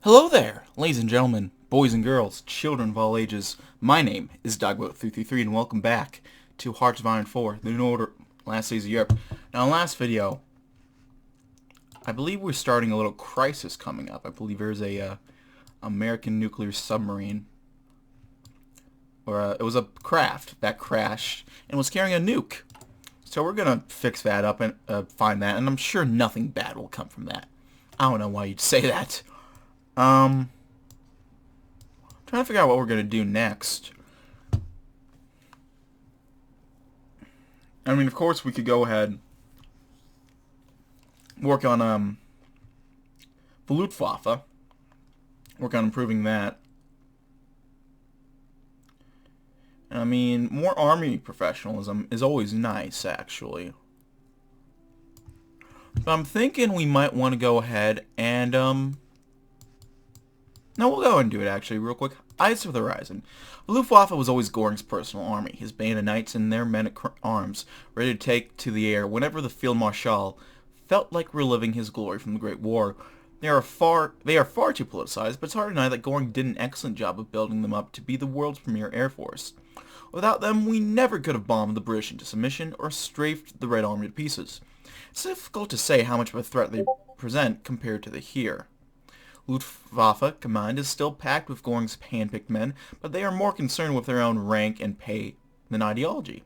Hello there, ladies and gentlemen, boys and girls, children of all ages. My name is DB333 and welcome back to Hearts of Iron 4, the New Order, Last Days of Europe. Now in the last video, I believe we're starting a little crisis coming up. I believe there's a American nuclear submarine, or it was a craft that crashed and was carrying a nuke. So we're gonna fix that up and find that, and I'm sure nothing bad will come from that. I don't know why you'd say that. Trying to figure out what we're gonna do next. I mean, of course, we could go ahead, work on the Luftwaffe, work on improving that. I mean, more army professionalism is always nice, actually. But I'm thinking we might want to go ahead and no, we'll go and do it actually real quick. Eyes of the Horizon. The Luftwaffe was always Göring's personal army, his band of knights and their men at arms, ready to take to the air whenever the Field Marshal felt like reliving his glory from the Great War. They are far too politicized, but it's hard to deny that Göring did an excellent job of building them up to be the world's premier air force. Without them, we never could have bombed the British into submission or strafed the Red Army to pieces. It's difficult to say how much of a threat they present compared to the here. Luftwaffe command is still packed with Göring's hand-picked men, but they are more concerned with their own rank and pay than ideology.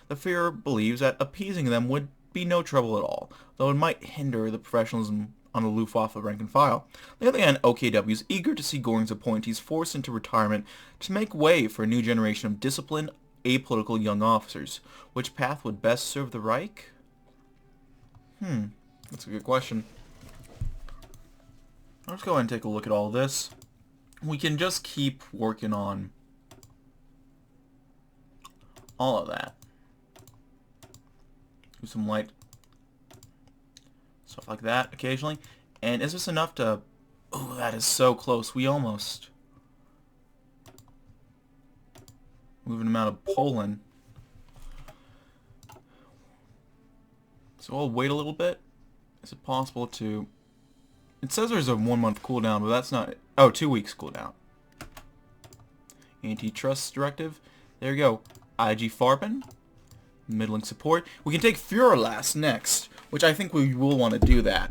The Führer believes that appeasing them would be no trouble at all, though it might hinder the professionalism on the Luftwaffe rank and file. On the other hand, OKW is eager to see Göring's appointees forced into retirement to make way for a new generation of disciplined, apolitical young officers. Which path would best serve the Reich? That's a good question. Let's go ahead and take a look at all this. We can just keep working on all of that. Do some light stuff like that occasionally. And is this enough to... Oh, that is so close. We almost... Moving them out of Poland. So I'll wait a little bit. Is it possible to... It says there's a 1 month cooldown, but that's not... Oh, 2 weeks cooldown. Antitrust directive. There you go. IG Farben. Middling support. We can take Führerlast next, which I think we will want to do that.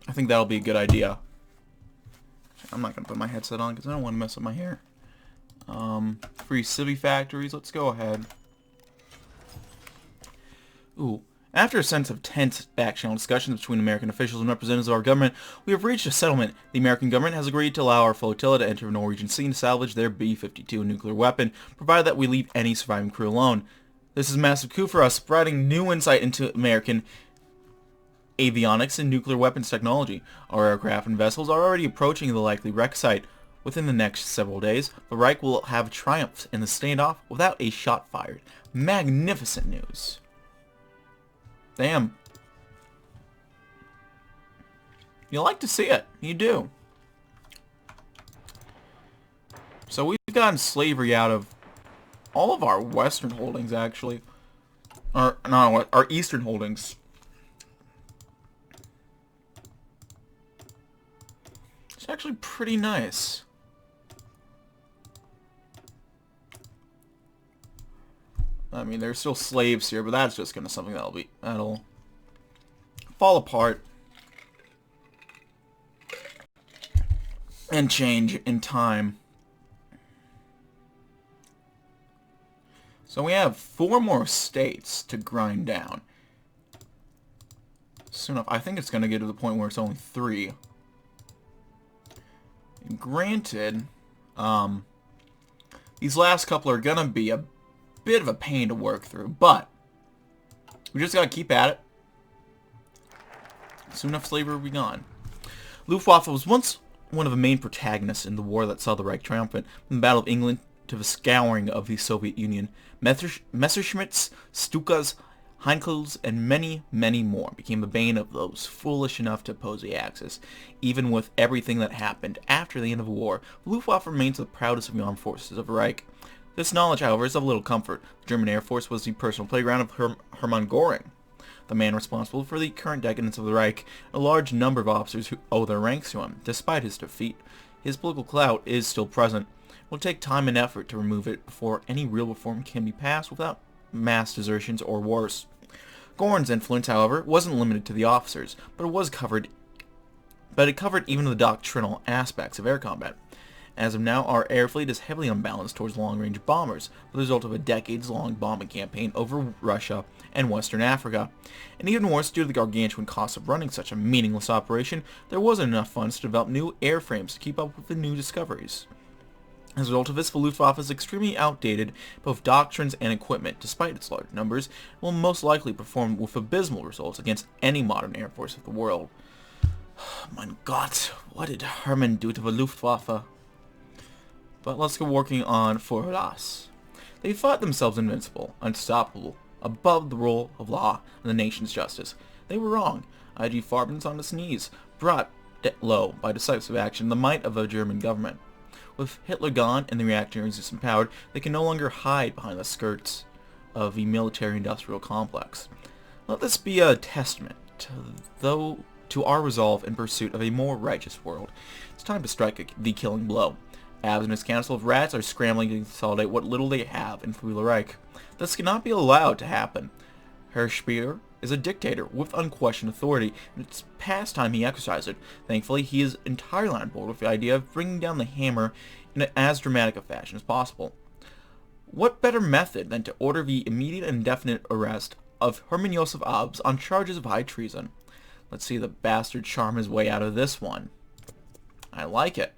I think that'll be a good idea. I'm not going to put my headset on because I don't want to mess up my hair. Free civvy factories. Let's go ahead. Ooh. After a sense of tense back-channel discussions between American officials and representatives of our government, we have reached a settlement. The American government has agreed to allow our flotilla to enter the Norwegian Sea and salvage their B-52 nuclear weapon, provided that we leave any surviving crew alone. This is a massive coup for us, providing new insight into American avionics and nuclear weapons technology. Our aircraft and vessels are already approaching the likely wreck site. Within the next several days, the Reich will have triumphed in the standoff without a shot fired. Magnificent news. Damn. You like to see it. You do. So we've gotten slavery out of all of our western holdings, actually. Or, no, our eastern holdings. It's actually pretty nice. I mean, there's still slaves here, but that's just gonna something that'll fall apart and change in time. So we have 4 more states to grind down. Soon enough, I think it's gonna get to the point where it's only 3. And granted, these last couple are gonna be a bit of a pain to work through, but we just gotta keep at it. Soon enough, slavery will be gone. Luftwaffe was once one of the main protagonists in the war that saw the Reich triumphant, from the Battle of England to the scouring of the Soviet Union. Messerschmitts, Stukas, Heinkels, and many, many more became the bane of those foolish enough to oppose the Axis. Even with everything that happened after the end of the war, Luftwaffe remains the proudest of the armed forces of the Reich. This knowledge, however, is of little comfort. The German Air Force was the personal playground of Hermann Göring, the man responsible for the current decadence of the Reich. A large number of officers who owe their ranks to him, despite his defeat. his political clout is still present. It will take time and effort to remove it before any real reform can be passed without mass desertions or worse. Gorn's influence, however, wasn't limited to the officers, but it covered even the doctrinal aspects of air combat. As of now, our air fleet is heavily unbalanced towards long-range bombers, the result of a decades-long bombing campaign over Russia and Western Africa. And even worse, due to the gargantuan cost of running such a meaningless operation, there wasn't enough funds to develop new airframes to keep up with the new discoveries. As a result of this, the Luftwaffe is extremely outdated, both doctrines and equipment. Despite its large numbers, it will most likely perform with abysmal results against any modern air force of the world. Mein Gott, what did Hermann do to the Luftwaffe? But let's get working on Vorlass. They thought themselves invincible, unstoppable, above the rule of law and the nation's justice. They were wrong. IG Farben's on its knees, brought low by decisive action the might of the German government. With Hitler gone and the reactionaries disempowered, they can no longer hide behind the skirts of the military-industrial complex. Let this be a testament to our resolve in pursuit of a more righteous world. It's time to strike the killing blow. Abs and his council of rats are scrambling to consolidate what little they have in the Reich. This cannot be allowed to happen. Herr Speer is a dictator with unquestioned authority, and it's past time he exercised it. Thankfully, he is entirely on board with the idea of bringing down the hammer in as dramatic a fashion as possible. What better method than to order the immediate and indefinite arrest of Hermann Josef Abs on charges of high treason? Let's see the bastard charm his way out of this one. I like it.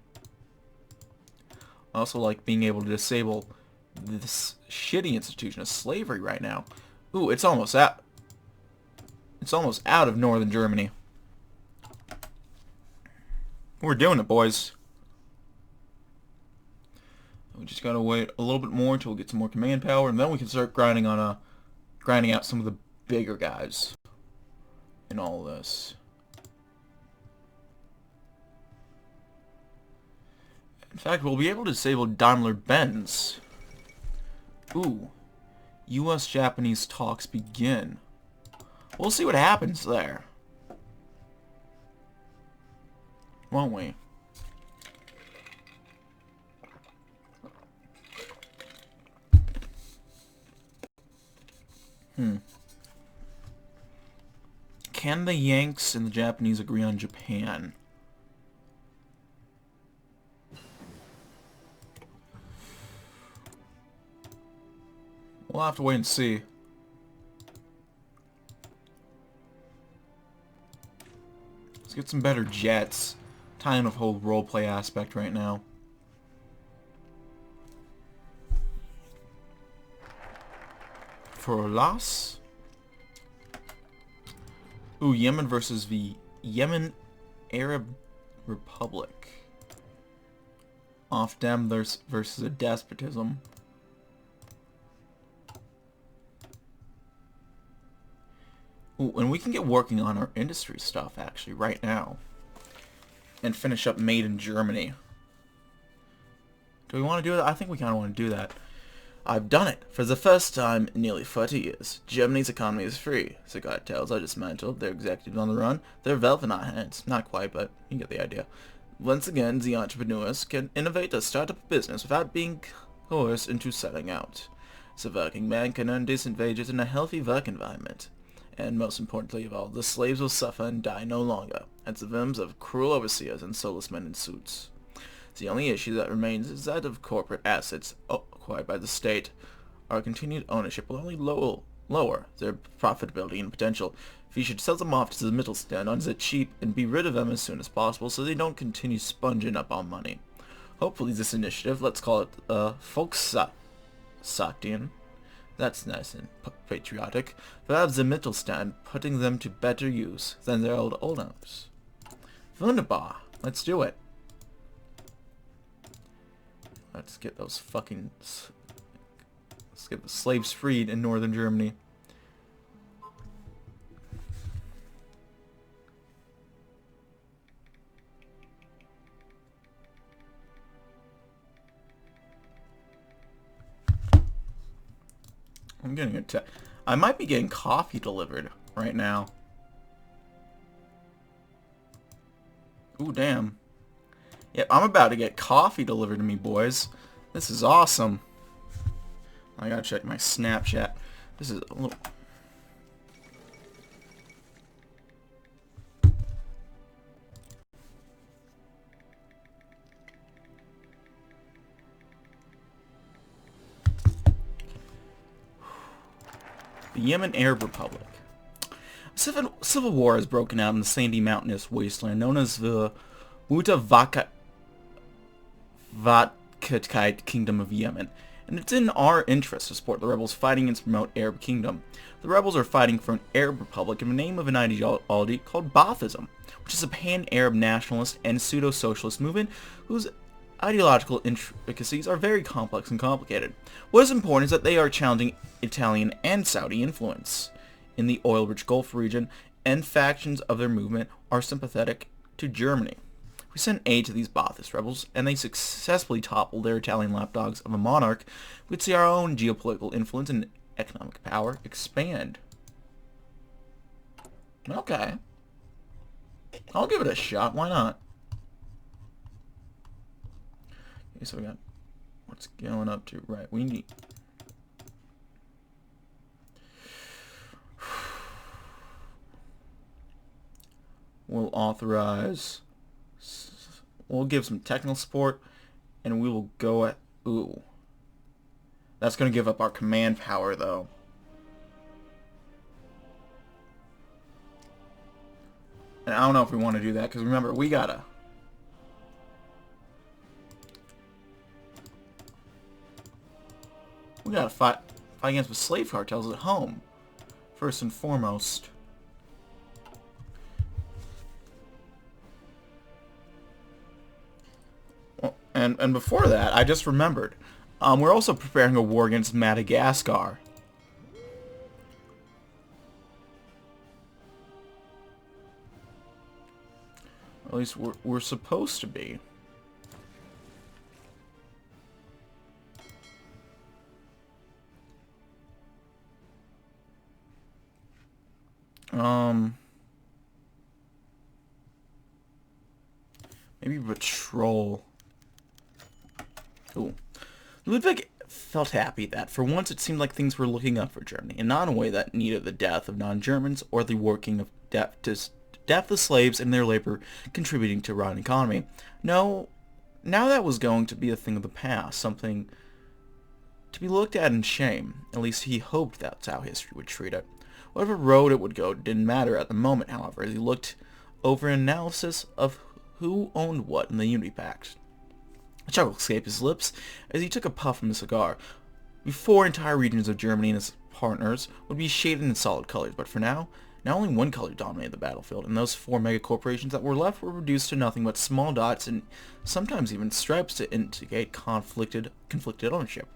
I also like being able to disable this shitty institution of slavery right now. Ooh, it's almost out. It's almost out of northern Germany. We're doing it, boys. We just gotta wait a little bit more until we get some more command power, and then we can start grinding out some of the bigger guys in all of this. In fact, we'll be able to disable Daimler-Benz. Ooh. US-Japanese talks begin. We'll see what happens there. Won't we? Can the Yanks and the Japanese agree on Japan? We'll have to wait and see. Let's get some better jets. Tying of whole roleplay aspect right now. For Las? Ooh, Yemen versus the Yemen Arab Republic. Off them versus a despotism. Ooh, and we can get working on our industry stuff, actually, right now. And finish up Made in Germany. Do we want to do that? I think we kind of want to do that. I've done it. For the first time in nearly 30 years, Germany's economy is free. The cartels are dismantled, their executives on the run, their wealth in our hands. Not quite, but you get the idea. Once again, the entrepreneurs can innovate or start up a business without being coerced into selling out. The working man can earn decent wages in a healthy work environment. And most importantly of all, the slaves will suffer and die no longer at the whims of cruel overseers and soulless men in suits. The only issue that remains is that of corporate assets acquired by the state. Our continued ownership will only lower their profitability and potential. We should sell them off to the Mittelstand on the cheap and be rid of them as soon as possible so they don't continue sponging up our money. Hopefully this initiative, let's call it Volkssatin, that's nice and patriotic, will have the Mittelstand putting them to better use than their old owners. Wunderbar. Let's do it. Let's get those fucking... Let's get the slaves freed in northern Germany. I'm getting a I might be getting coffee delivered right now. Ooh, damn. Yep, I'm about to get coffee delivered to me, boys. This is awesome. I gotta check my Snapchat. This is a little... The Yemen Arab Republic. Civil war has broken out in the sandy mountainous wasteland known as the Mutavakkite Kingdom of Yemen, and it's in our interest to support the rebels fighting and promote Arab Kingdom. The rebels are fighting for an Arab Republic in the name of an ideology called Baathism, which is a pan-Arab nationalist and pseudo-socialist movement whose ideological intricacies are very complex and complicated. What is important is that they are challenging Italian and Saudi influence in the oil-rich Gulf region, and factions of their movement are sympathetic to Germany. We sent aid to these Baathist rebels, and they successfully toppled their Italian lapdogs of a monarch. We'd see our own geopolitical influence and economic power expand. Okay. I'll give it a shot, why not? Okay, so we got what's going up to, right, we need... We'll authorize... We'll give some technical support, and we will go at... Ooh. That's going to give up our command power, though. And I don't know if we want to do that, because remember, we gotta... We gotta fight against the slave cartels at home, first and foremost. And before that, I just remembered, we're also preparing a war against Madagascar. At least we're supposed to be. Maybe patrol. Ooh. Ludwig felt happy that, for once, it seemed like things were looking up for Germany, and not in a way that needed the death of non-Germans or the working of death of slaves and their labor contributing to a rotten economy. No, now that was going to be a thing of the past, something to be looked at in shame. At least he hoped that's how history would treat it. Whatever road it would go didn't matter at the moment, however, as he looked over an analysis of who owned what in the Unity Pact. A chuckle escaped his lips as he took a puff from the cigar. Before, entire regions of Germany and its partners would be shaded in solid colors, but for now only one color dominated the battlefield, and those four megacorporations that were left were reduced to nothing but small dots and sometimes even stripes to indicate conflicted ownership.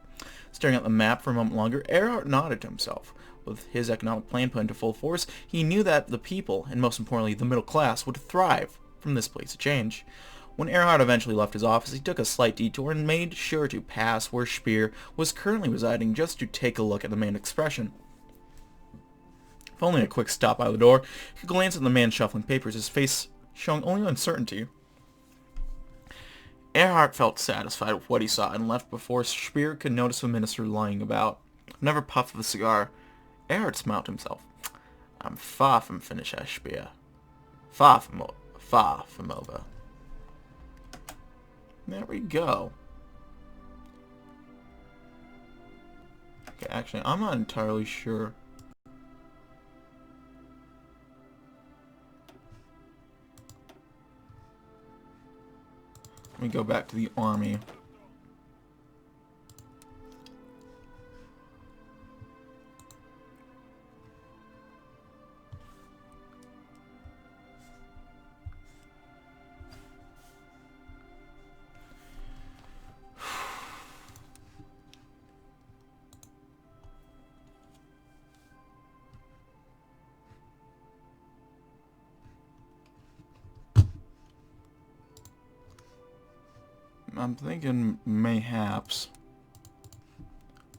Staring at the map for a moment longer, Erhart nodded to himself. With his economic plan put into full force, he knew that the people, and most importantly the middle class, would thrive from this place of change. When Erhart eventually left his office, he took a slight detour and made sure to pass where Speer was currently residing just to take a look at the man's expression. If only a quick stop out of the door, he could glance at the man shuffling papers, his face showing only uncertainty. Erhart felt satisfied with what he saw and left before Speer could notice the minister lying about. Another puff of a cigar, Erhart smiled to himself. I'm far from finished, Speer. Far from over. There we go. Okay, actually, I'm not entirely sure. Let me go back to the army. I'm thinking mayhaps.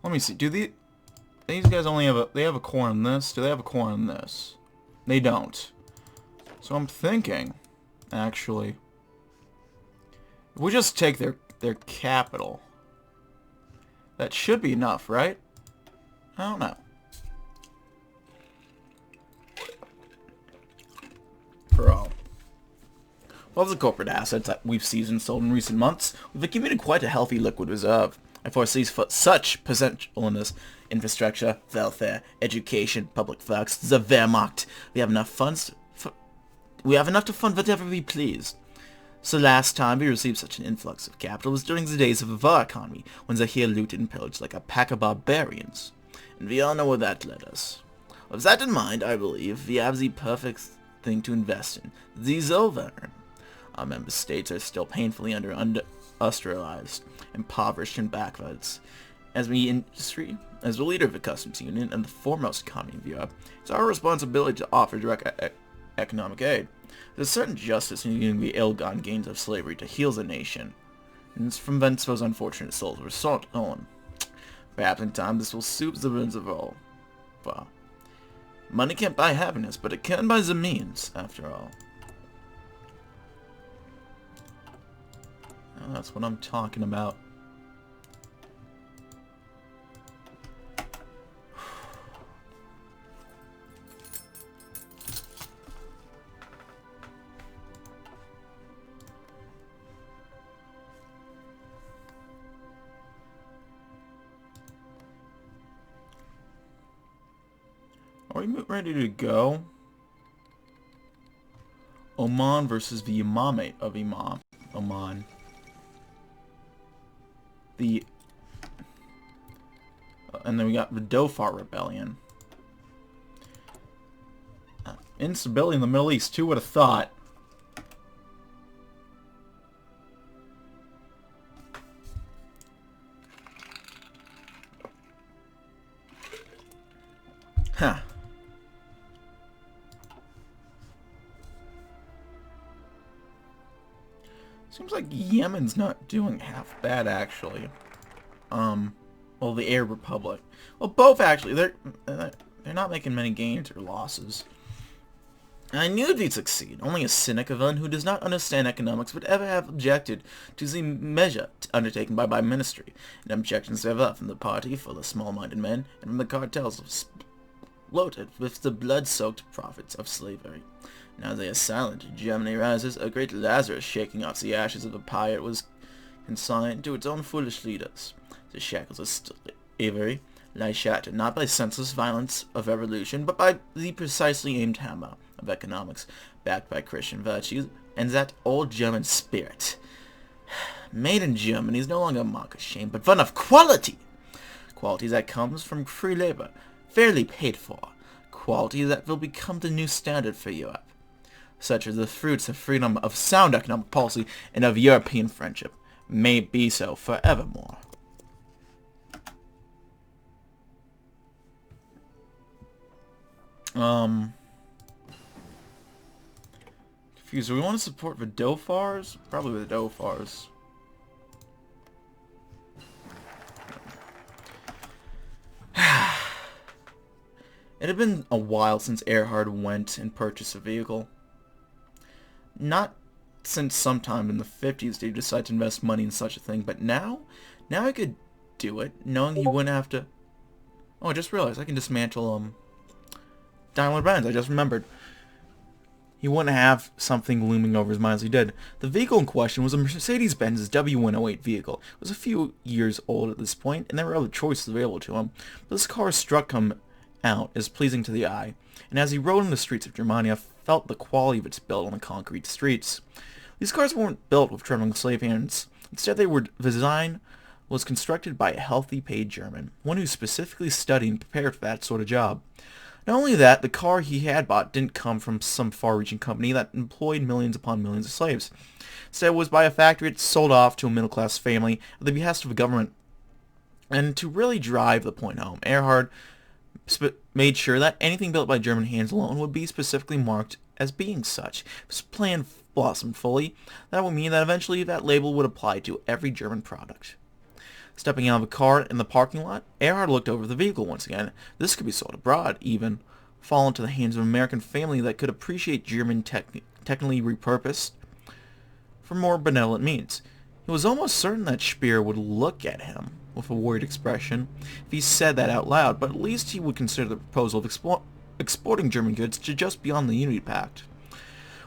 Let me see. Do these guys only have they have a core on this? Do they have a core on this? They don't. So I'm thinking, actually, We just take their capital. That should be enough, right? I don't know. For all. Of the corporate assets that we've seized and sold in recent months, we've accumulated quite a healthy liquid reserve. I foresee such potential in this infrastructure, welfare, education, public works, the Wehrmacht. We have enough to fund whatever we please. So last time we received such an influx of capital was during the days of our economy, when Zahir looted and pillaged like a pack of barbarians. And we all know where that led us. With that in mind, I believe we have the perfect thing to invest in, the Zollverein. Our member states are still painfully under-industrialized, impoverished, and backwards. As the leader of the customs union and the foremost economy of Europe, it's our responsibility to offer direct economic aid. There's a certain justice in using the ill-gotten gains of slavery to heal the nation, and it's from whence those unfortunate souls were sought on. Perhaps in time this will soothe the wounds of all. Well, money can't buy happiness, but it can buy the means, after all. Oh, that's what I'm talking about. Are we ready to go? Oman versus the Imamate of Oman. And then we got the Dhofar Rebellion. Instability in the Middle East, who would have thought? Huh. Seems like Yemen's not doing half bad, actually. Well, the Arab Republic. Well, both actually. They're not making many gains or losses. I knew they'd succeed. Only a cynic of one who does not understand economics would ever have objected to the measure undertaken by my ministry, and objections thereof from the party full of small-minded men, and from the cartels bloated with the blood-soaked profits of slavery. Now they are silent. Germany rises, a great Lazarus shaking off the ashes of the pyre it was consigned to its own foolish leaders. The shackles of slavery lie shattered not by senseless violence of revolution, but by the precisely aimed hammer of economics, backed by Christian virtues and that old German spirit. Made in Germany is no longer a mark of shame, but one of quality. Quality that comes from free labor, fairly paid for. Quality that will become the new standard for Europe. Such are the fruits of freedom, of sound economic policy, and of European friendship. May it be so forevermore. Confused. Do we want to support the Dhofars? Probably the Dhofars. It had been a while since Erhart went and purchased a vehicle. Not since sometime in the 50s did he decide to invest money in such a thing, but now I could do it, knowing he wouldn't have to... Oh, I just realized I can dismantle, Daimler-Benz. I just remembered. He wouldn't have something looming over his mind as he did. The vehicle in question was a Mercedes-Benz W108 vehicle. It was a few years old at this point, and there were other choices available to him. But this car struck him out as pleasing to the eye, and as he rode in the streets of Germania, felt the quality of its build on the concrete streets. These cars weren't built with trembling slave hands. Instead, the design was constructed by a healthy paid German, one who specifically studied and prepared for that sort of job. Not only that, the car he had bought didn't come from some far-reaching company that employed millions upon millions of slaves. Instead, it was by a factory that sold off to a middle-class family at the behest of a government. And to really drive the point home, Erhard made sure that anything built by German hands alone would be specifically marked as being such. If his plan blossomed fully, that would mean that eventually that label would apply to every German product. Stepping out of the car in the parking lot, Erhard looked over the vehicle once again. This could be sold abroad, even. Fall into the hands of an American family that could appreciate German technically repurposed for more benevolent means. He was almost certain that Speer would look at him with a worried expression if he said that out loud, but at least he would consider the proposal of exporting German goods to just beyond the Unity Pact.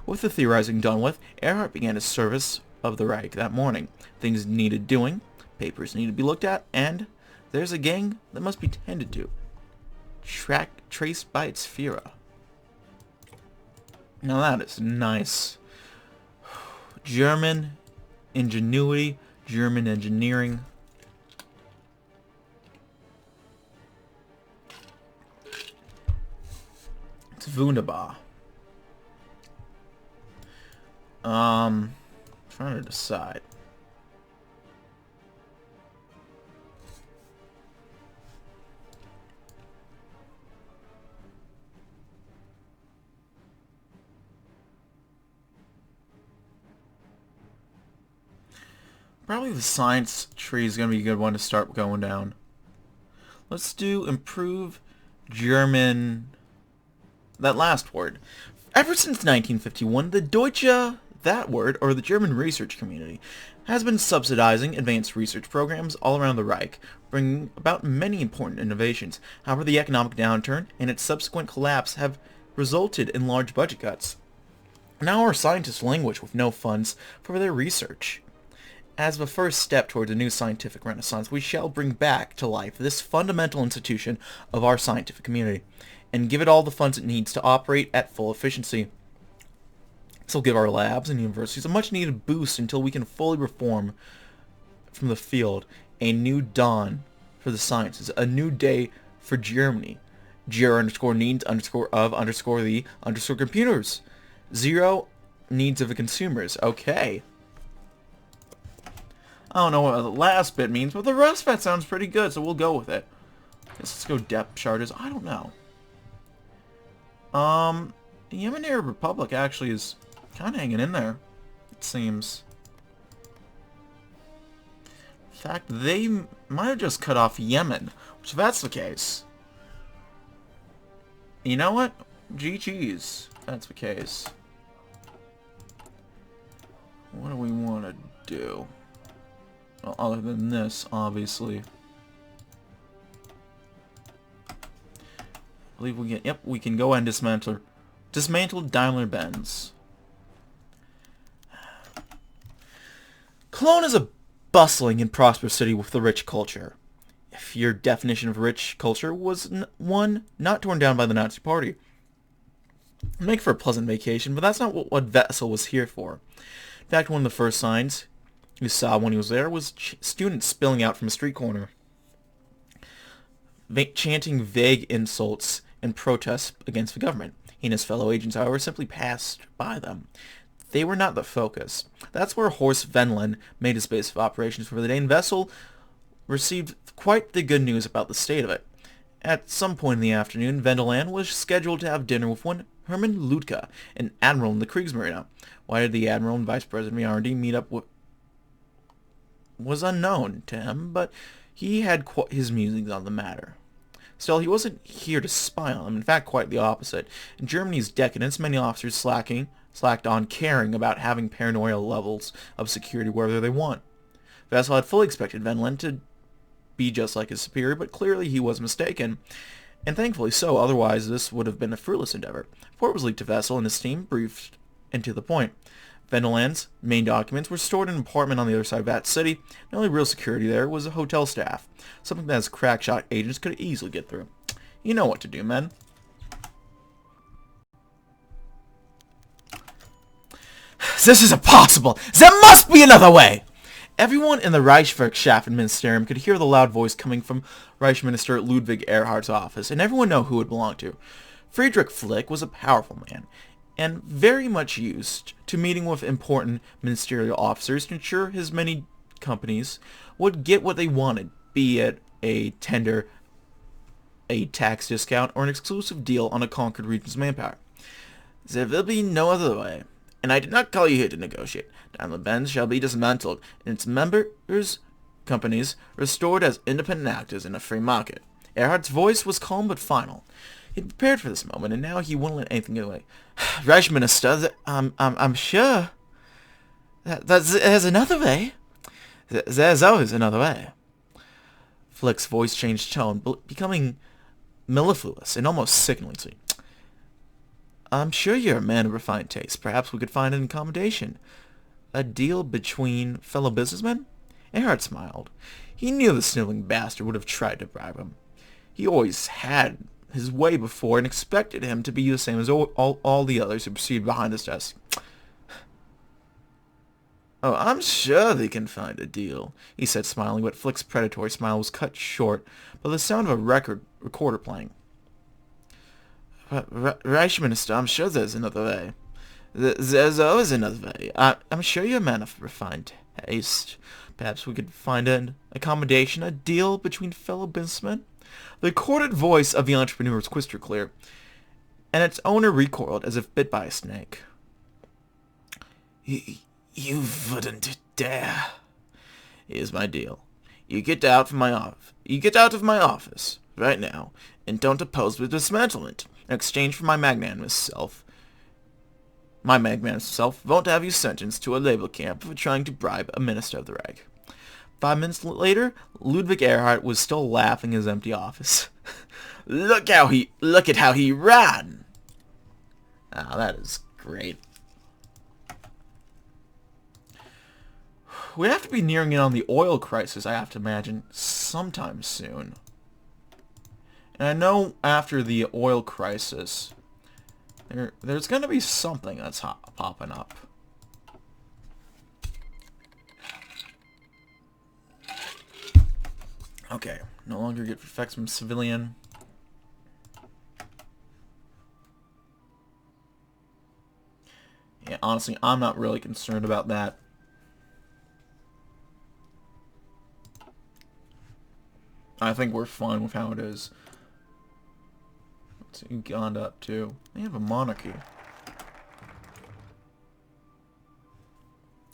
With the theorizing done with, Erhart began his service of the Reich that morning. Things needed doing, papers needed to be looked at, and there's a gang that must be tended to. Traced by its Führer. Now that is nice. German ingenuity, German engineering. It's wunderbar. Trying to decide. Probably the science tree is going to be a good one to start going down. Let's do improve German... that last word. Ever since 1951, the Deutsche, that word, or the German research community, has been subsidizing advanced research programs all around the Reich, bringing about many important innovations. However, the economic downturn and its subsequent collapse have resulted in large budget cuts. Now our scientists languish with no funds for their research. As the first step towards a new scientific renaissance, we shall bring back to life this fundamental institution of our scientific community, and give it all the funds it needs to operate at full efficiency. This will give our labs and universities a much-needed boost until we can fully reform from the field. A new dawn for the sciences, a new day for Germany. Ger_needs_of_the_computers. Zero needs of the consumers. Okay. I don't know what the last bit means, but the rest of that sounds pretty good, so we'll go with it. Let's go depth charges. I don't know. The Yemen Arab Republic actually is kind of hanging in there, it seems. In fact, they might have just cut off Yemen, which if that's the case... You know what? GG's, if that's the case. What do we want to do? Well, other than this, obviously. I believe we can... Yep, we can go and dismantle Daimler-Benz. Cologne is a bustling and prosperous city with a rich culture. If your definition of rich culture was one not torn down by the Nazi Party. Make for a pleasant vacation, but that's not what Wessel was here for. In fact, one of the first signs you saw when he was there was students spilling out from a street corner, chanting vague insults and protests against the government. He and his fellow agents, however, simply passed by them. They were not the focus. That's where Horst Wendland made his base of operations for the day, and Wessel received quite the good news about the state of it. At some point in the afternoon, Wendland was scheduled to have dinner with one Hermann Ludke, an admiral in the Kriegsmarine. Why did the admiral and vice president of the R&D meet up with was unknown to him, but he had his musings on the matter. Still, he wasn't here to spy on him. In fact, quite the opposite. In Germany's decadence, many officers slacked on caring about having paranoia levels of security wherever they want. Wessel had fully expected Wendland to be just like his superior, but clearly he was mistaken. And thankfully so, otherwise this would have been a fruitless endeavor. Report was leaked to Wessel and his team, briefed and to the point. Wendland's main documents were stored in an apartment on the other side of that city. The only real security there was a hotel staff, something that his crackshot agents could easily get through. You know what to do, men. This is impossible! There must be another way! Everyone in the Reichswirtschaft Ministerium could hear the loud voice coming from Reich Minister Ludwig Erhart's office, and everyone knew who it belonged to. Friedrich Flick was a powerful man, and very much used to meeting with important ministerial officers to ensure his many companies would get what they wanted, be it a tender, a tax discount, or an exclusive deal on a conquered region's manpower. There will be no other way, and I did not call you here to negotiate. Daimler-Benz shall be dismantled, and its members' companies restored as independent actors in a free market. Erhardt's voice was calm but final. He had prepared for this moment, and now he wouldn't let anything get away. Reich Minister, I'm sure that there's another way. There's always another way. Flick's voice changed tone, becoming mellifluous and almost sickeningly sweet. I'm sure you're a man of refined taste. Perhaps we could find an accommodation. A deal between fellow businessmen? Erhart smiled. He knew the sniveling bastard would have tried to bribe him. He always had his way before and expected him to be the same as all the others who proceeded behind his desk. Oh, I'm sure they can find a deal, he said, smiling, but Flick's predatory smile was cut short by the sound of a recorder playing. Reich, Minister, I'm sure there's another way. There's always another way. I'm sure you're a man of refined taste. Perhaps we could find an accommodation, a deal between fellow businessmen? The recorded voice of the entrepreneur was crystal clear, and its owner recoiled as if bit by a snake. You wouldn't dare. Here's my deal. You get out of my office right now, and don't oppose the dismantlement. In exchange for my magnanimous self won't have you sentenced to a labor camp for trying to bribe a minister of the Reich. 5 minutes later, Ludwig Erhart was still laughing in his empty office. Look at how he ran! Ah, that is great. We have to be nearing in on the oil crisis, I have to imagine, sometime soon. And I know after the oil crisis, there's going to be something that's popping up. Okay, no longer get effects from civilian. Yeah, honestly, I'm not really concerned about that. I think we're fine with how it is. What's Uganda up to? They have a monarchy.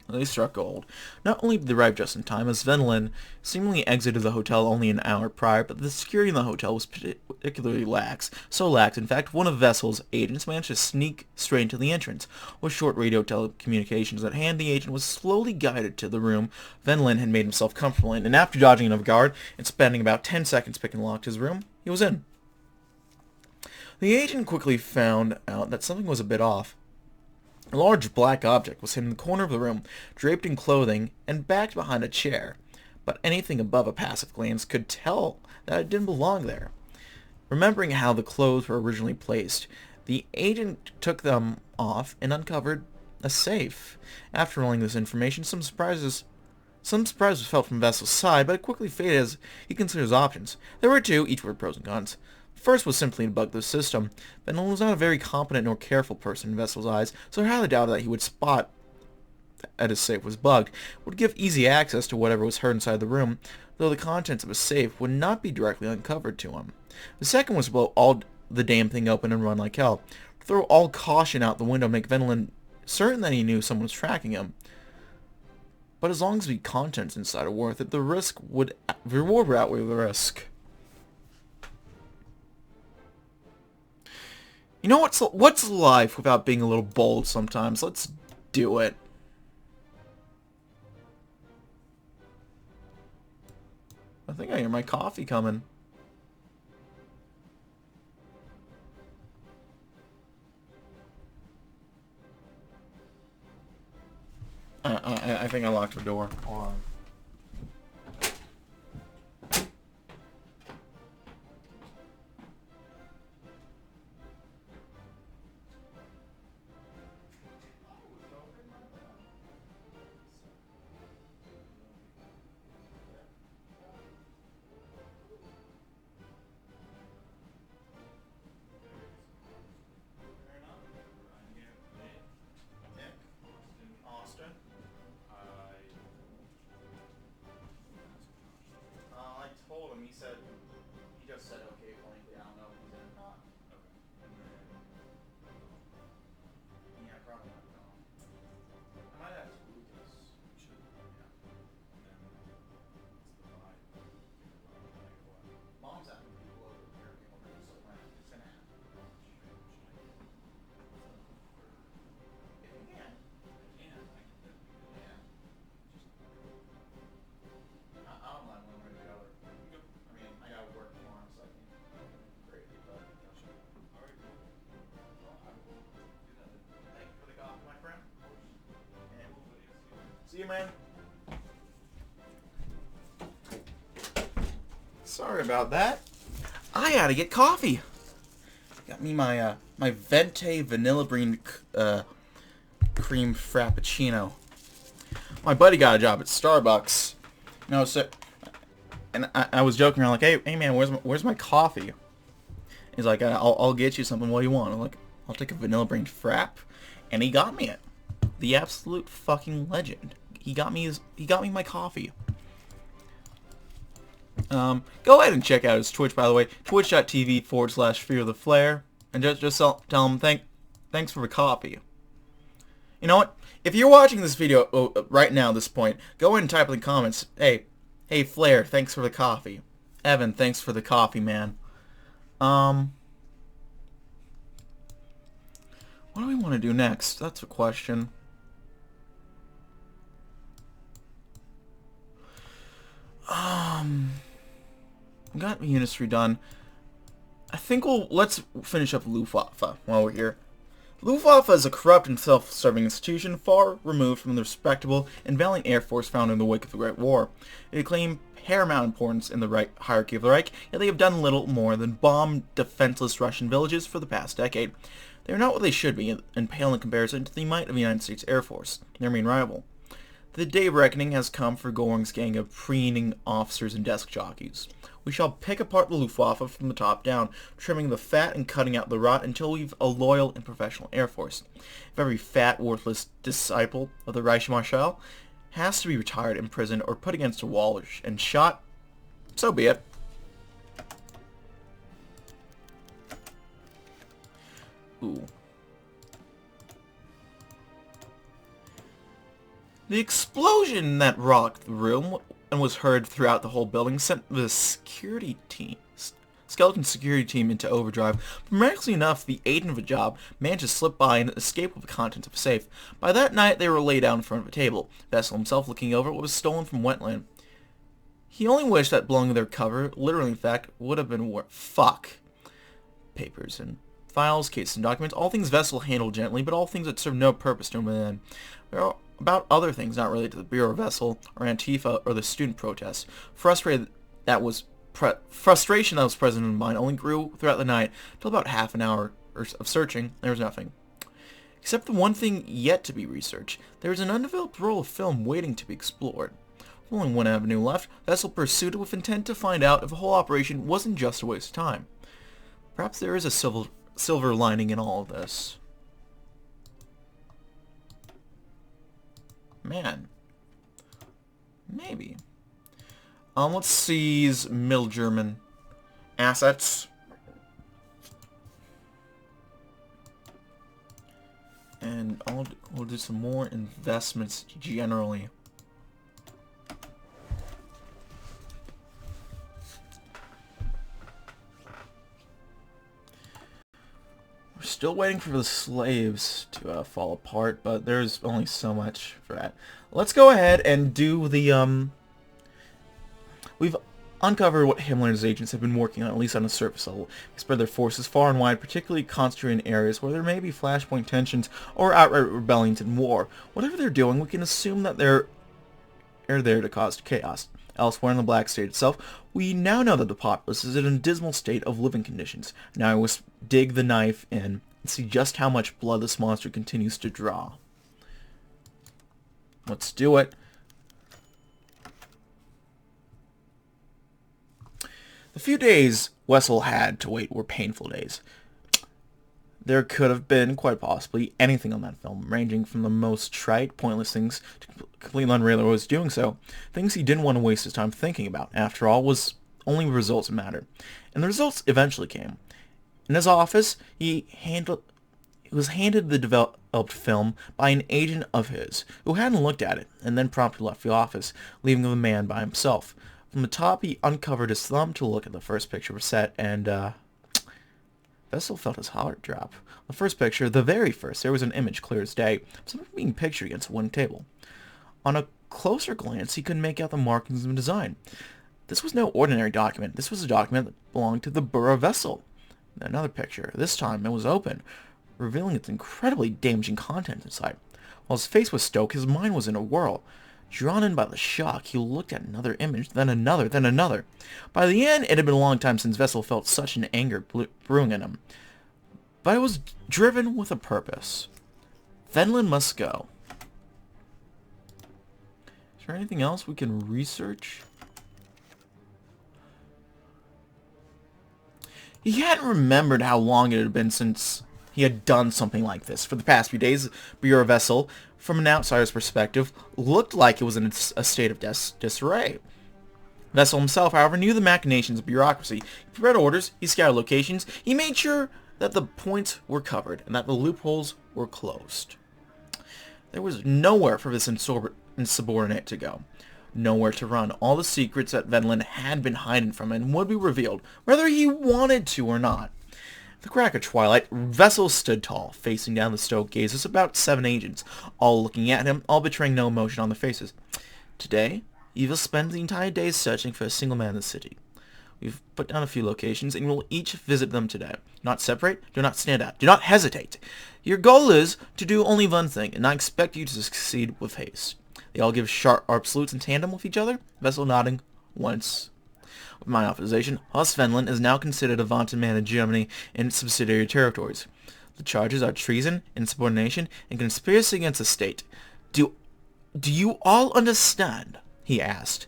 They struck gold. Not only did they arrive just in time, as Venlin seemingly exited the hotel only an hour prior, but the security in the hotel was particularly lax. So lax, in fact, one of Vessel's agents managed to sneak straight into the entrance. With short radio telecommunications at hand, the agent was slowly guided to the room Venlin had made himself comfortable in, and after dodging another guard and spending about 10 seconds picking and locked his room, he was in. The agent quickly found out that something was a bit off. A large black object was hidden in the corner of the room, draped in clothing and backed behind a chair, but anything above a passive glance could tell that it didn't belong there. Remembering how the clothes were originally placed, the agent took them off and uncovered a safe. After rolling this information, some surprise was felt from Vessel's side, but it quickly faded as he considered his options. There were two, each with pros and cons. First was simply to bug the system. Venlin was not a very competent nor careful person in Vessel's eyes, so I highly doubted that he would spot that his safe was bugged. It would give easy access to whatever was heard inside the room, though the contents of a safe would not be directly uncovered to him. The second was to blow all the damn thing open and run like hell. Throw all caution out the window, make Venlin certain that he knew someone was tracking him. But as long as the contents inside are worth it, the reward would outweigh the risk. You know what's life without being a little bold sometimes? Let's do it. I think I hear my coffee coming. I think I locked the door. Hold on. Sorry about that. I had to get coffee. Got me my my Venti vanilla bean cream frappuccino. My buddy got a job at Starbucks. No, so, and I was joking around like, hey man, where's my coffee? He's like, I'll get you something. What do you want? I'm like, I'll take a vanilla bean frap, and he got me it. The absolute fucking legend. He got me my coffee. Go ahead and check out his Twitch, by the way, twitch.tv/feartheflare, and just tell him thanks for the coffee. You know what? If you're watching this video right now at this point, go ahead and type in the comments, hey Flare, thanks for the coffee. Evan, thanks for the coffee, man. What do we want to do next? That's a question. Got the industry done. I think let's finish up Luftwaffe while we're here. Luftwaffe is a corrupt and self-serving institution far removed from the respectable and valiant Air Force found in the wake of the Great War. They claim paramount importance in the hierarchy of the Reich, yet they have done little more than bomb defenseless Russian villages for the past decade. They are not what they should be, and pale in comparison to the might of the United States Air Force, their main rival. The day of reckoning has come for Göring's gang of preening officers and desk jockeys. We shall pick apart the Luftwaffe from the top down, trimming the fat and cutting out the rot until we've a loyal and professional Air Force. If every fat, worthless disciple of the Reich Marshal has to be retired, imprisoned, or put against a wall and shot, so be it. Ooh. The explosion that rocked the room and was heard throughout the whole building sent the skeleton security team into overdrive. But miraculously enough, the agent of the job managed to slip by and escape with the contents of a safe. By that night, they were laid down in front of a table, Vessel himself looking over what was stolen from Wetland. He only wished that belonging to their cover, literally in fact, would have been fuck. Papers and files, cases and documents, all things Vessel handled gently, but all things that served no purpose to him then. There are about other things not related to the Bureau of Vessel, or Antifa, or the student protests. Frustration that was present in his mind only grew throughout the night, till about half an hour of searching, there was nothing. Except the one thing yet to be researched, there was an undeveloped roll of film waiting to be explored. With only one avenue left, Vessel pursued it with intent to find out if the whole operation wasn't just a waste of time. Perhaps there is a silver lining in all of this. Man. Maybe. Let's seize Middle German assets. And we'll do some more investments generally. We're still waiting for the slaves to fall apart, but there's only so much for that. Let's go ahead and do the, we've uncovered what Himmler and his agents have been working on, at least on a surface level. They spread their forces far and wide, particularly concentrated in areas where there may be flashpoint tensions or outright rebellions in war. Whatever they're doing, we can assume that they're there to cause chaos. Elsewhere in the Black State itself, we now know that the populace is in a dismal state of living conditions. Now I must dig the knife in and see just how much blood this monster continues to draw. Let's do it. The few days Wessel had to wait were painful days. There could have been, quite possibly, anything on that film, ranging from the most trite, pointless things to completely unreal was doing so. Things he didn't want to waste his time thinking about. After all, was only results that mattered. And the results eventually came. In his office, he was handed the developed film by an agent of his, who hadn't looked at it, and then promptly left the office, leaving the man by himself. From the top, he uncovered his thumb to look at the first picture of set, and, Vessel felt his heart drop. The first picture, the very first, there was an image clear as day, something being pictured against a wooden table. On a closer glance, he could make out the markings and design. This was no ordinary document. This was a document that belonged to the Bureau of Vessel. Another picture. This time, it was open, revealing its incredibly damaging content inside. While his face was stoked, his mind was in a whirl. Drawn in by the shock, he looked at another image, then another, then another. By the end, it had been a long time since Vessel felt such an anger brewing in him. But it was driven with a purpose. Venlin must go. Is there anything else we can research? He hadn't remembered how long it had been since he had done something like this. For the past few days, Bureau Vessel, from an outsider's perspective, looked like it was in a state of disarray. Vessel himself, however, knew the machinations of bureaucracy. He read orders, he scouted locations, he made sure that the points were covered and that the loopholes were closed. There was nowhere for this insubordinate to go. Nowhere to run. All the secrets that Venlin had been hiding from him would be revealed, whether he wanted to or not. At the crack of twilight, Vessel stood tall, facing down the stoke gazes about 7 agents, all looking at him, all betraying no emotion on their faces. Today, Eva spends the entire day searching for a single man in the city. We've put down a few locations, and we'll each visit them today. Do not separate, do not stand out, do not hesitate. Your goal is to do only one thing, and I expect you to succeed with haste. They all give sharp salutes in tandem with each other, Vessel nodding once. With my authorization, Horst Venlin is now considered a wanted man in Germany and its subsidiary territories. The charges are treason, insubordination, and conspiracy against the state. Do you all understand? He asked.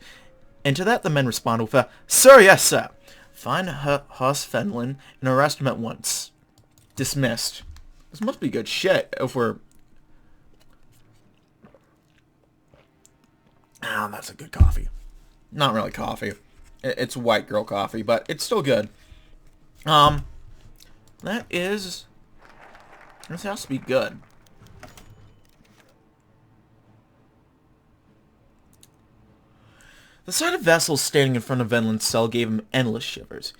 And to that the men responded with a, "Sir, yes, sir." Find Horst Venlin and arrest him at once. Dismissed. This must be good shit if we're... Ah, that's a good coffee. Not really coffee. It's white girl coffee, but it's still good. That is... This has to be good. The sight of Vessel standing in front of Venlin's cell gave him endless shivers.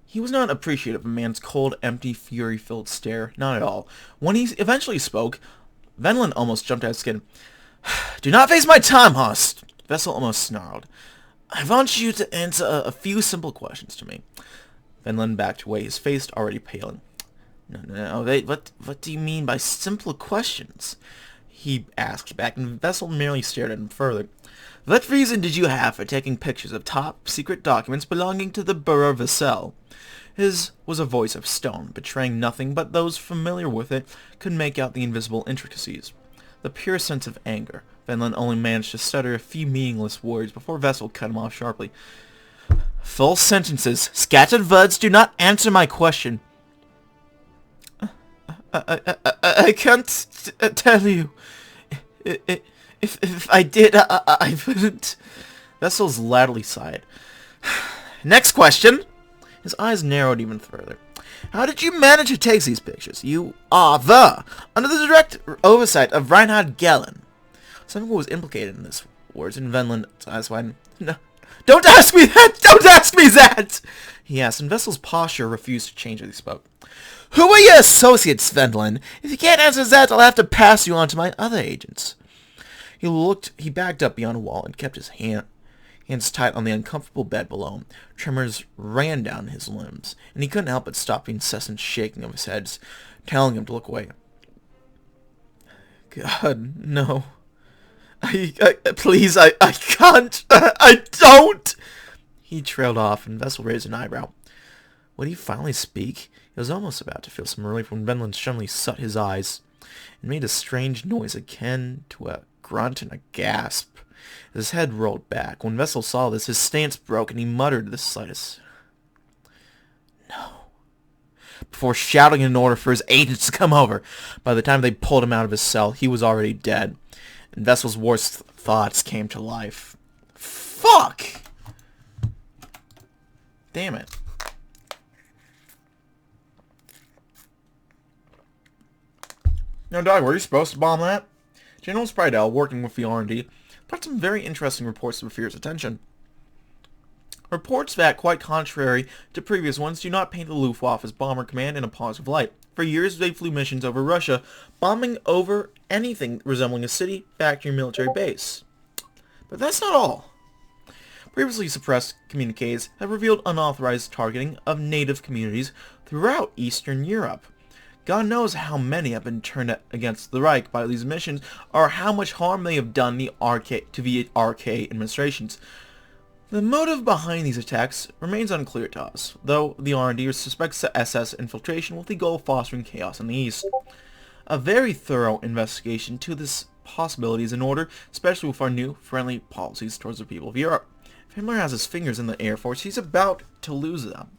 He was not appreciative of a man's cold, empty, fury-filled stare. Not at all. When he eventually spoke, Venlin almost jumped out of his skin. "Do not waste my time, Horst!" Vessel almost snarled. "I want you to answer a few simple questions to me." Venlin backed away, his face already paling. No, wait, what do you mean by simple questions? He asked back, and Vessel merely stared at him further. "What reason did you have for taking pictures of top-secret documents belonging to the Bureau Vessel?" His was a voice of stone, betraying nothing but those familiar with it could make out the invisible intricacies. The pure sense of anger. Venlin only managed to stutter a few meaningless words before Vessel cut him off sharply. "Full sentences. Scattered words do not answer my question." I can't tell you. If I did, I wouldn't." Vessel's loudly sighed. "Next question." His eyes narrowed even further. "How did you manage to take these pictures? You are under the direct oversight of Reinhard Gellen." Someone was implicated in this words, and Venlin's eyes widened. "No, don't ask me that! Don't ask me that!" he asked, and Vessel's posture refused to change as he spoke. "Who are your associates, Venlin? If you can't answer that, I'll have to pass you on to my other agents." He backed up beyond a wall and kept his hands tight on the uncomfortable bed below him. Tremors ran down his limbs, and he couldn't help but stop the incessant shaking of his head, telling him to look away. "God, no. Please, I can't. I don't." He trailed off, and Vessel raised an eyebrow. Would he finally speak? He was almost about to feel some relief when Venlin suddenly shut his eyes and made a strange noise akin to a grunt and a gasp. His head rolled back. When Vessel saw this, his stance broke, and he muttered the slightest "No," before shouting an order for his agents to come over. By the time they pulled him out of his cell, he was already dead, and Vessel's worst thoughts came to life. Fuck! Damn it. No, Doug, were you supposed to bomb that? General Speerite, working with the R&D, brought some very interesting reports to the Fear's attention. Reports that, quite contrary to previous ones, do not paint the Luftwaffe's bomber command in a positive light. For years, they flew missions over Russia, bombing over anything resembling a city, factory, military base. But that's not all. Previously suppressed communiques have revealed unauthorized targeting of native communities throughout Eastern Europe. God knows how many have been turned against the Reich by these missions, or how much harm they have done to the RK administrations. The motive behind these attacks remains unclear to us, though the R&D suspects the SS infiltration with the goal of fostering chaos in the East. A very thorough investigation to this possibility is in order, especially with our new friendly policies towards the people of Europe. If Himmler has his fingers in the Air Force, he's about to lose them.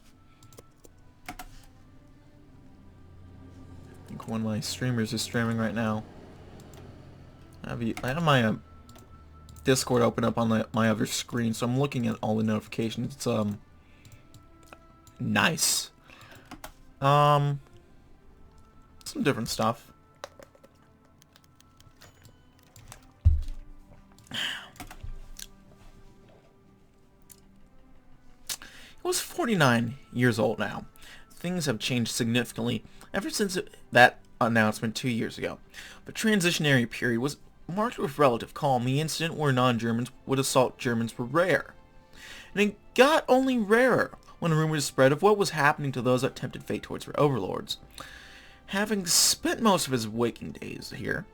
I think one of my streamers is streaming right now. I have my Discord open up on my other screen, so I'm looking at all the notifications. It's nice. Some different stuff. He was 49 years old now. Things have changed significantly ever since that announcement 2 years ago. The transitionary period was marked with relative calm. The incident where non-Germans would assault Germans were rare. And it got only rarer when rumors spread of what was happening to those that tempted fate towards their overlords. Having spent most of his waking days here,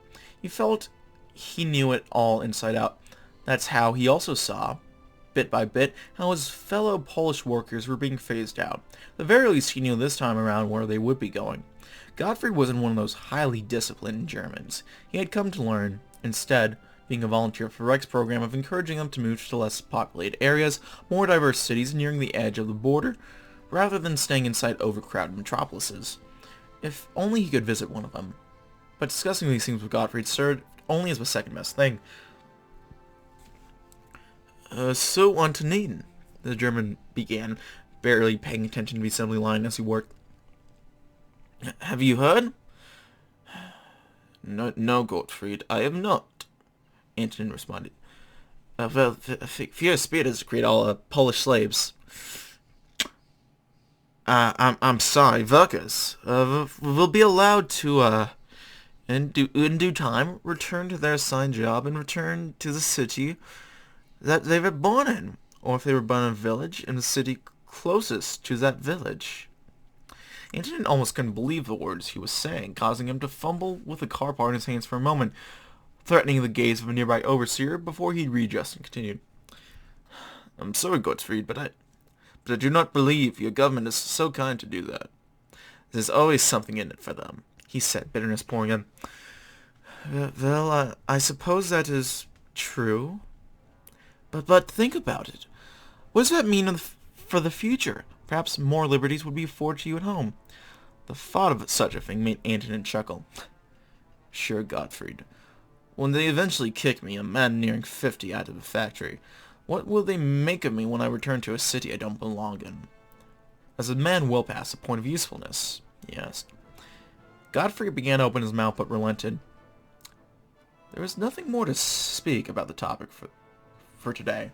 he felt he knew it all inside out. That's how he also saw, bit by bit, how his fellow Polish workers were being phased out. At the very least, he knew this time around where they would be going. Gottfried wasn't one of those highly disciplined Germans. He had come to learn, instead, being a volunteer for Reich's program of encouraging them to move to less populated areas, more diverse cities nearing the edge of the border, rather than staying inside overcrowded metropolises. If only he could visit one of them. But discussing these things with Gottfried served only as the second best thing. So on to Naden, the German began, barely paying attention to the assembly line as he worked. Have you heard? No, Gottfried, I have not, Antonin responded. Well, fear spirit is to create all Polish slaves. I'm sorry, workers will be allowed to, in due time, return to their assigned job and return to the city that they were born in, or if they were born in a village, in the city closest to that village. Antonin almost couldn't believe the words he was saying, causing him to fumble with the car part in his hands for a moment, threatening the gaze of a nearby overseer before he readjusted and continued. I'm sorry, Gottfried, but I do not believe your government is so kind to do that. There's always something in it for them, he said, bitterness pouring in. Well, I suppose that is true. But think about it. What does that mean for the future? Perhaps more liberties would be afforded to you at home. The thought of such a thing made Antonin chuckle. Sure, Gottfried. When they eventually kick me, a man nearing 50, out of the factory, what will they make of me when I return to a city I don't belong in? As a man well past the point of usefulness, he asked. Gottfried began to open his mouth but relented. There was nothing more to speak about the topic for today.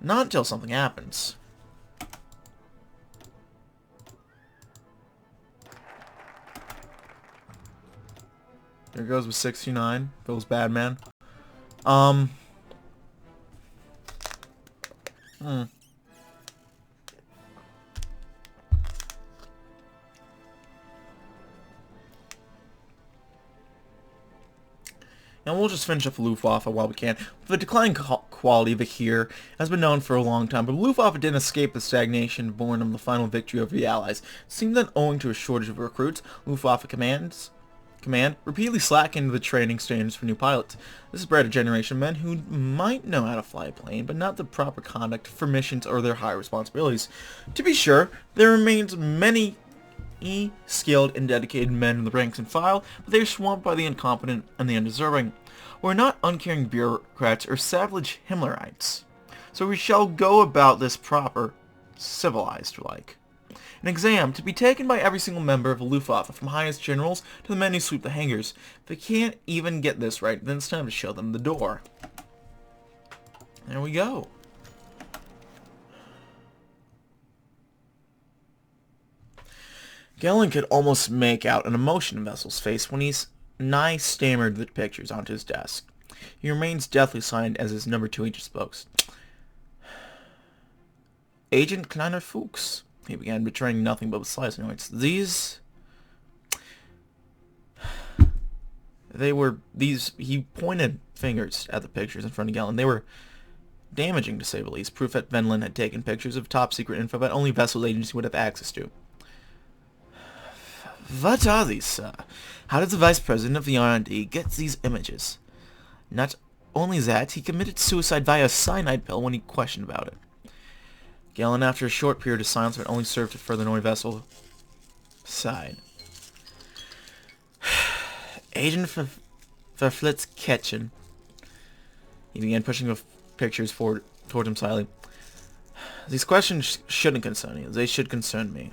Not until something happens. There goes with 69. Feels bad, man. And we'll just finish up Luftwaffe while we can. The declining quality of it here has been known for a long time, but Luftwaffe didn't escape the stagnation born of the final victory over the Allies. It seemed that owing to a shortage of recruits, Luftwaffe command repeatedly slackened the training standards for new pilots. This has bred a generation of men who might know how to fly a plane, but not the proper conduct for missions or their high responsibilities. To be sure, there remains many skilled and dedicated men in the ranks and file, but they are swamped by the incompetent and the undeserving. We're not uncaring bureaucrats or savage Himmlerites. So we shall go about this proper, civilized like. An exam to be taken by every single member of the Luftwaffe, from highest generals to the men who sweep the hangars. If they can't even get this right, then it's time to show them the door. There we go. Gellin could almost make out an emotion in Vessel's face when he's nigh stammered the pictures onto his desk. He remains deathly silent as his number 2 agent spoke. Agent Kleiner Fuchs, he began, betraying nothing but the slightest annoyance. These He pointed fingers at the pictures in front of Galen. They were damaging, to say the least. Proof that Venlin had taken pictures of top-secret info that only Vessel's agency would have access to. What are these, sir? How did the Vice President of the R&D get these images? Not only that, he committed suicide via a cyanide pill when he questioned about it. Galen, after a short period of silence that only served to further annoy Vessel, sighed. Agent Verflitz Ketchen. He began pushing the pictures toward him slyly. These questions shouldn't concern you. They should concern me,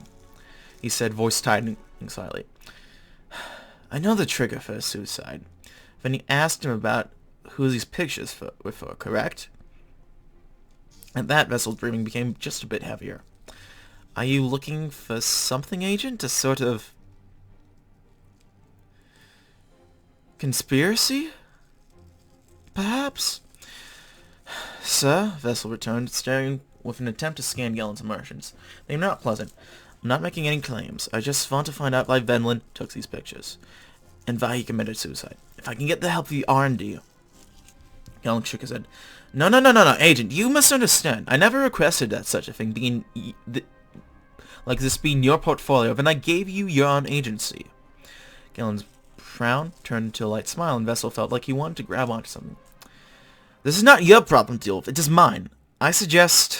he said, voice tightening slightly. I know the trigger for a suicide. Then he asked him about who these pictures were for, correct? At that, Vessel's breathing became just a bit heavier. Are you looking for something, Agent? A sort of conspiracy? Perhaps? Sir, Vessel returned, staring with an attempt to scan Galen's emotions. They are not pleasant. I'm not making any claims. I just want to find out why Venlin took these pictures, and why he committed suicide. If I can get the help of the R&D... Galen shook his head. No, Agent, you misunderstand. I never requested that such a thing being... like this being your portfolio, and I gave you your own agency. Galen's frown turned into a light smile, and Vessel felt like he wanted to grab onto something. This is not your problem to deal with. It is mine. I suggest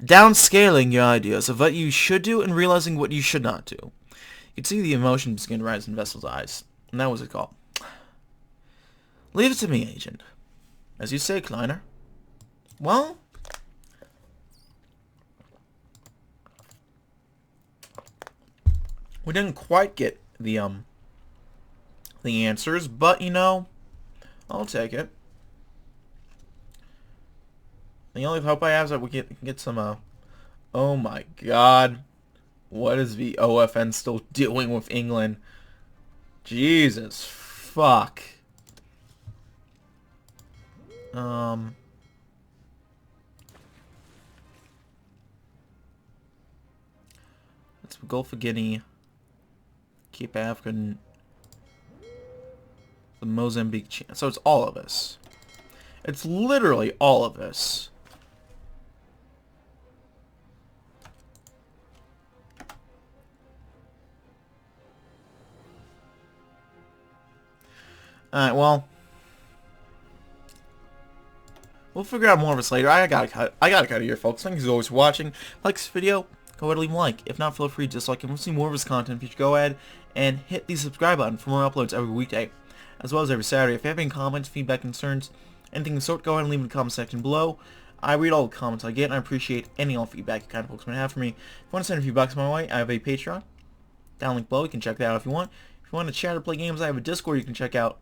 downscaling your ideas of what you should do and realizing what you should not do. You could see the emotion begin to rise in Vessel's eyes, and that was a call. Leave it to me, Agent. As you say, Kleiner. Well, we didn't quite get the answers, but, you know, I'll take it. The only hope I have is that we can get some, oh my god. What is the OFN still doing with England? Jesus fuck. Let's go for Guinea. Keep African. The Mozambique. So it's all of us. It's literally all of us. Alright, well. We'll figure out more of this later. I gotta cut it here, folks. Thank you as always for watching. Like this video, go ahead and leave a like. If not, feel free to dislike it. If you want to see more of this content, you should go ahead and hit the subscribe button for more uploads every weekday, as well as every Saturday. If you have any comments, feedback, concerns, anything of the sort, go ahead and leave in the comment section below. I read all the comments I get, and I appreciate any all feedback you kind of folks might have for me. If you want to send a few bucks my way, I have a Patreon. Down link below. You can check that out if you want. If you want to chat or play games, I have a Discord you can check out.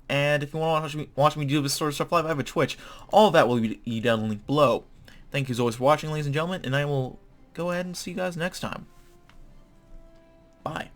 And if you want to watch me do this sort of stuff live, I have a Twitch. All of that will be down the link below. Thank you as always for watching, ladies and gentlemen, and I will go ahead and see you guys next time. Bye.